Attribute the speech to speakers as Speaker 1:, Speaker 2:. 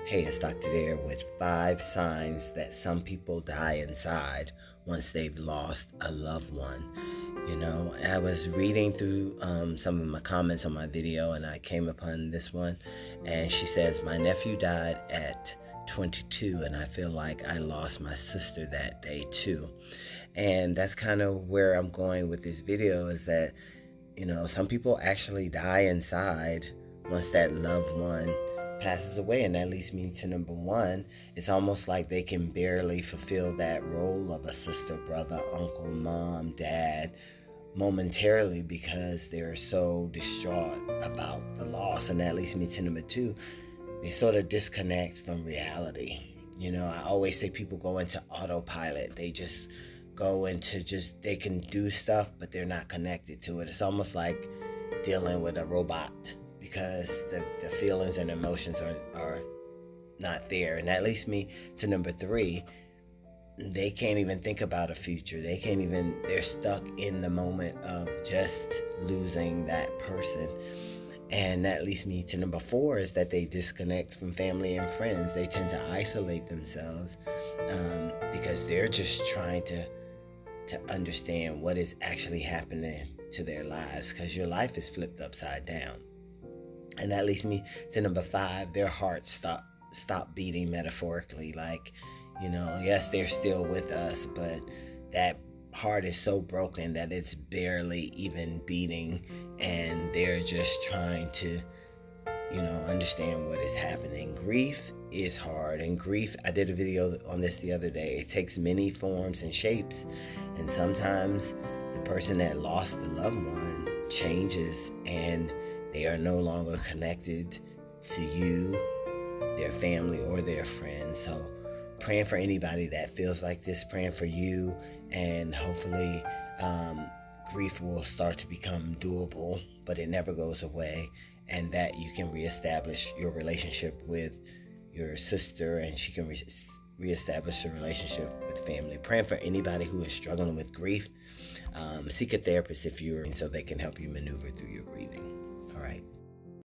Speaker 1: Hey, it's Dr. Dare with 5 signs that some people die inside once they've lost a loved one. I was reading through some of my comments on my video and I came upon this one. And she says, my nephew died at 22 and I feel like I lost my sister that day too. And that's kind of where I'm going with this video, is that, some people actually die inside once that loved one passes away. And that leads me to number one. It's almost like they can barely fulfill that role of a sister, brother, uncle, mom, dad momentarily because they're so distraught about the loss. And that leads me to number two. They sort of disconnect from reality. I always say people go into autopilot. They just go into they can do stuff, but they're not connected to it. It's almost like dealing with a robot because the feelings and emotions are not there. And that leads me to number three. They can't even think about a future. They're stuck in the moment of just losing that person. And that leads me to number four, is that they disconnect from family and friends. They tend to isolate themselves because they're just trying to understand what is actually happening to their lives, because your life is flipped upside down. And that leads me to number five. Their hearts stop beating metaphorically. Like, yes, they're still with us, but that heart is so broken that it's barely even beating, and they're just trying to understand what is happening. Grief is hard, and grief, I did a video on this the other day, it takes many forms and shapes, and sometimes the person that lost the loved one changes and they are no longer connected to you, their family, or their friends. So praying for anybody that feels like this, praying for you, and hopefully grief will start to become doable, but it never goes away, and that you can reestablish your relationship with your sister, and she can reestablish a relationship with family. Praying for anybody who is struggling with grief. Seek a therapist so they can help you maneuver through your grieving. All right.